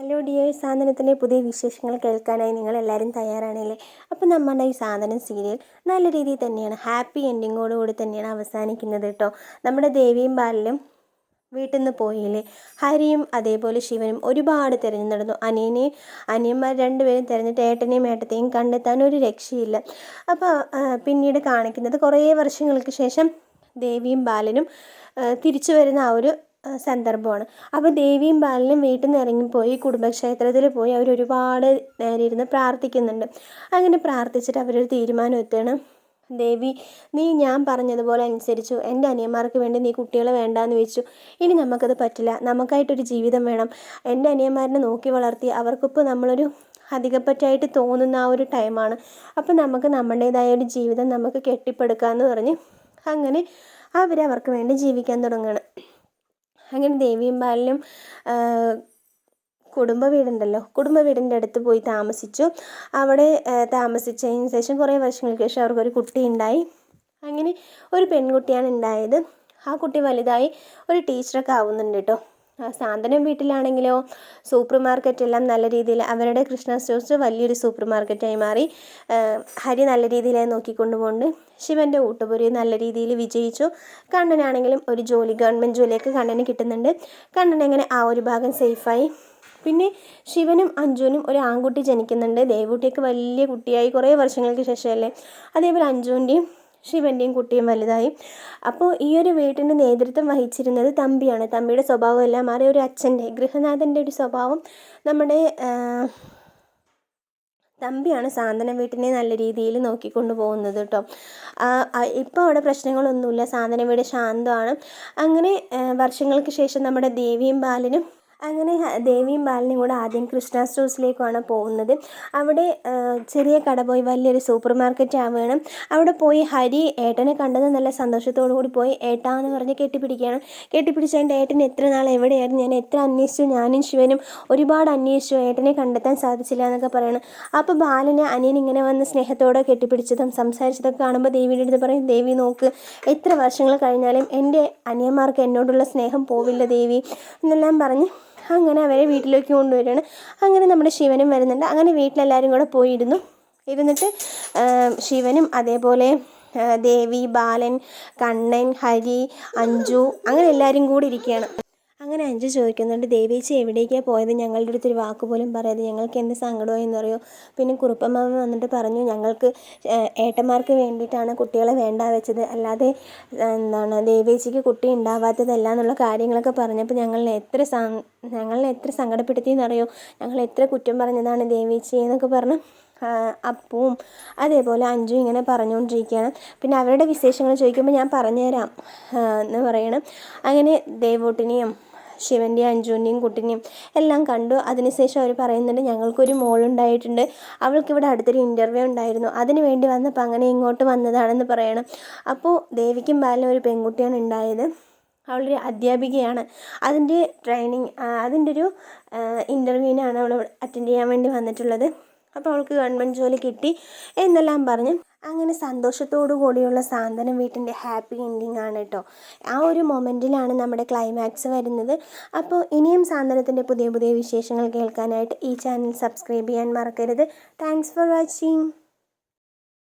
Hello dears, സാന്ത്വനത്തിൻ്റെ പുതിയ വിശേഷങ്ങൾ കേൾക്കാനായി നിങ്ങളെല്ലാവരും തയ്യാറാണല്ലേ? അപ്പോൾ നമ്മുടെ ഈ സാന്ത്വനം സീരിയൽ നല്ല രീതിയിൽ തന്നെയാണ്, ഹാപ്പി എൻഡിങ്ങോടുകൂടി തന്നെയാണ് അവസാനിക്കുന്നത് കേട്ടോ. നമ്മുടെ ദേവിയും ബാലനും വീട്ടിൽ നിന്ന് പോയില്ലേ, ഹരിയും അതേപോലെ ശിവനും ഒരുപാട് തിരഞ്ഞു നടന്നു. അനിയന്മാർ രണ്ടുപേരും തിരഞ്ഞിട്ട് ഏട്ടനെയും ഏട്ടത്തെയും കണ്ടെത്താൻ ഒരു രക്ഷയില്ല. അപ്പോൾ പിന്നീട് കാണിക്കുന്നത് കുറേ വർഷങ്ങൾക്ക് ശേഷം ദേവിയും ബാലനും തിരിച്ചു വരുന്ന ആ ഒരു സന്ദർഭമാണ്. അപ്പോൾ ദേവിയും ബാലനും വീട്ടിൽ നിന്ന് ഇറങ്ങിപ്പോയി കുടുംബക്ഷേത്രത്തിൽ പോയി അവരൊരുപാട് നേരം ഇരുന്ന് പ്രാർത്ഥിക്കുന്നുണ്ട്. അങ്ങനെ പ്രാർത്ഥിച്ചിട്ട് അവരൊരു തീരുമാനം എത്തുകയാണ്. ദേവി, നീ ഞാൻ പറഞ്ഞതുപോലെ അനുസരിച്ചു, എൻ്റെ അനിയന്മാർക്ക് വേണ്ടി നീ കുട്ടികളെ വേണ്ടാന്ന് വെച്ചു. ഇനി നമുക്കത് പറ്റില്ല, നമുക്കായിട്ടൊരു ജീവിതം വേണം. എൻ്റെ അനിയന്മാരെ നോക്കി വളർത്തി അവർക്കിപ്പോൾ നമ്മളൊരു അധികപ്പറ്റായിട്ട് തോന്നുന്ന ആ ഒരു ടൈമാണ്. അപ്പോൾ നമുക്ക് നമ്മുടേതായ ഒരു ജീവിതം നമുക്ക് കെട്ടിപ്പടുക്കാമെന്ന് പറഞ്ഞ് അങ്ങനെ അവരവർക്ക് വേണ്ടി ജീവിക്കാൻ തുടങ്ങുകയാണ്. അങ്ങനെ ദേവിയും ബാലനും കുടുംബ വീടിൻ്റെ അടുത്ത് പോയി താമസിച്ചു. അവിടെ താമസിച്ചതിന് ശേഷം കുറേ വർഷങ്ങൾക്ക് ശേഷം അവർക്കൊരു കുട്ടി ഉണ്ടായി. അങ്ങനെ ഒരു പെൺകുട്ടിയാണ് ഉണ്ടായത്. ആ കുട്ടി വലുതായി ഒരു ടീച്ചറൊക്കെ ആവുന്നുണ്ട് കേട്ടോ. സാന്ത്വനം വീട്ടിലാണെങ്കിലോ സൂപ്പർ മാർക്കറ്റെല്ലാം നല്ല രീതിയിൽ, അവരുടെ കൃഷ്ണ സ്റ്റോഴ്സ് വലിയൊരു സൂപ്പർ മാർക്കറ്റായി മാറി. ഹരി നല്ല രീതിയിലായി നോക്കിക്കൊണ്ട് പോകുന്നുണ്ട്. ശിവൻ്റെ ഊട്ടുപുരി നല്ല രീതിയിൽ വിജയിച്ചു. കണ്ണനാണെങ്കിലും ഒരു ജോലി, ഗവൺമെൻറ് ജോലിയൊക്കെ കണ്ണന് കിട്ടുന്നുണ്ട്. കണ്ണൻ അങ്ങനെ ആ ഒരു ഭാഗം സേഫായി. പിന്നെ ശിവനും അഞ്ജുവിനും ഒരു ആൺകുട്ടി ജനിക്കുന്നുണ്ട്. ദേവൂട്ടിയൊക്കെ വലിയ കുട്ടിയായി, കുറേ വർഷങ്ങൾക്ക് ശേഷമല്ലേ. അതേപോലെ അഞ്ജുവിൻ്റെയും ശിവൻ്റെയും കുട്ടിയും വലുതായി. അപ്പോൾ ഈ ഒരു വീട്ടിൻ്റെ നേതൃത്വം വഹിച്ചിരുന്നത് തമ്പിയാണ്. തമ്പിയുടെ സ്വഭാവം എല്ലാം മാറി ഒരു അച്ഛൻ്റെ, ഗൃഹനാഥൻ്റെ ഒരു സ്വഭാവം നമ്മുടെ തമ്പിയാണ് സാന്ത്വനം വീട്ടിനെ നല്ല രീതിയിൽ നോക്കിക്കൊണ്ട് പോകുന്നത് കേട്ടോ. ഇപ്പോൾ അവിടെ പ്രശ്നങ്ങളൊന്നുമില്ല, സാന്ത്വനം വീട് ശാന്തമാണ്. അങ്ങനെ വർഷങ്ങൾക്ക് ശേഷം നമ്മുടെ ദേവിയും ബാലനും കൂടെ ആദ്യം കൃഷ്ണ സ്റ്റോഴ്സിലേക്കാണ് പോകുന്നത്. അവിടെ ചെറിയ കട പോയി വലിയൊരു സൂപ്പർ മാർക്കറ്റ് ആവുകയാണ്. അവിടെ പോയി ഹരി ഏട്ടനെ കണ്ടത് നല്ല സന്തോഷത്തോടു കൂടി പോയി ഏട്ടാന്ന് പറഞ്ഞ് കെട്ടിപ്പിടിക്കുകയാണ്. കെട്ടിപ്പിടിച്ചതിൻ്റെ ഏട്ടൻ എത്ര നാൾ എവിടെയായിരുന്നു, ഞാൻ എത്ര അന്വേഷിച്ചു, ഞാനും ശിവനും ഒരുപാട് അന്വേഷിച്ചു, ഏട്ടനെ കണ്ടെത്താൻ സാധിച്ചില്ല എന്നൊക്കെ പറയണം. അപ്പോൾ ബാലന് അനിയൻ ഇങ്ങനെ വന്ന് സ്നേഹത്തോടെ കെട്ടിപ്പിടിച്ചതും സംസാരിച്ചതൊക്കെ കാണുമ്പോൾ ദേവിയുടെ അടുത്ത് പറയും, ദേവി നോക്ക്, എത്ര വർഷങ്ങൾ കഴിഞ്ഞാലും എൻ്റെ അനിയന്മാർക്ക് എന്നോടുള്ള സ്നേഹം പോവില്ല ദേവി എന്നെല്ലാം പറഞ്ഞ് അങ്ങനെ അവരെ വീട്ടിലേക്ക് കൊണ്ടുവരികയാണ്. അങ്ങനെ നമ്മുടെ ശിവനും വരുന്നുണ്ട്. അങ്ങനെ വീട്ടിലെല്ലാവരും കൂടെ ഇരുന്നിട്ട് ശിവനും അതേപോലെ ദേവി, ബാലൻ, കണ്ണൻ, ഹരി, അഞ്ജു അങ്ങനെ എല്ലാവരും കൂടി ഇരിക്കുകയാണ്. അങ്ങനെ അഞ്ജു ചോദിക്കുന്നുണ്ട്, ദേവേച്ചി എവിടേക്കാണ് പോയത്, ഞങ്ങളുടെ അടുത്തൊരു വാക്ക് പോലും പറയാതെ, ഞങ്ങൾക്ക് എന്ത് സങ്കടമായെന്നറിയോ. പിന്നെ കുറുപ്പമാമ വന്നിട്ട് പറഞ്ഞു, ഞങ്ങൾക്ക് ഏട്ടന്മാർക്ക് വേണ്ടിയിട്ടാണ് കുട്ടികളെ വേണ്ട വെച്ചത്, അല്ലാതെ ദേവേച്ചിക്ക് കുട്ടി ഉണ്ടാവാത്തതല്ല എന്നുള്ള കാര്യങ്ങളൊക്കെ പറഞ്ഞപ്പോൾ ഞങ്ങളെ എത്ര സങ്കടപ്പെടുത്തിയെന്നറിയോ, ഞങ്ങൾ എത്ര കുറ്റം പറഞ്ഞതാണ് ദേവേച്ചി എന്നൊക്കെ പറഞ്ഞ് അപ്പവും അതേപോലെ അഞ്ജു ഇങ്ങനെ പറഞ്ഞുകൊണ്ടിരിക്കുകയാണ്. പിന്നെ അവരുടെ വിശേഷങ്ങൾ ചോദിക്കുമ്പോൾ ഞാൻ പറഞ്ഞുതരാം എന്ന് പറയണം. അങ്ങനെ ദേവൂട്ടിനെയും ശിവൻ്റെയും അഞ്ജുവിൻ്റെയും കുട്ടിനെയും എല്ലാം കണ്ടു. അതിനുശേഷം അവർ പറയുന്നുണ്ട്, ഞങ്ങൾക്കൊരു മോളുണ്ടായിട്ടുണ്ട്, അവൾക്കിവിടെ അടുത്തൊരു ഇൻ്റർവ്യൂ ഉണ്ടായിരുന്നു, അതിന് വേണ്ടി വന്നപ്പോൾ അങ്ങനെ ഇങ്ങോട്ട് വന്നതാണെന്ന് പറയണം. അപ്പോൾ ദേവിക്കും ബാലനും ഒരു പെൺകുട്ടിയാണ് ഉണ്ടായത്. അവളൊരു അധ്യാപികയാണ്. അതിൻ്റെ ഒരു ഇൻ്റർവ്യൂവിനാണ് അവൾ അറ്റൻഡ് ചെയ്യാൻ വേണ്ടി വന്നിട്ടുള്ളത്. അപ്പോൾ അവൾക്ക് ഗവൺമെൻറ് ജോലി കിട്ടി എന്നെല്ലാം പറഞ്ഞ് അങ്ങനെ സന്തോഷത്തോടു കൂടിയുള്ള സാന്ത്വനം വീട്ടിൻ്റെ ഹാപ്പി എൻഡിങ് ആണ് കേട്ടോ. ആ ഒരു മൊമെൻറ്റിലാണ് നമ്മുടെ ക്ലൈമാക്സ് വരുന്നത്. അപ്പോൾ ഇനിയും സാന്ത്വനത്തിൻ്റെ പുതിയ പുതിയ വിശേഷങ്ങൾ കേൾക്കാനായിട്ട് ഈ ചാനൽ സബ്സ്ക്രൈബ് ചെയ്യാൻ മറക്കരുത്. Thanks for watching.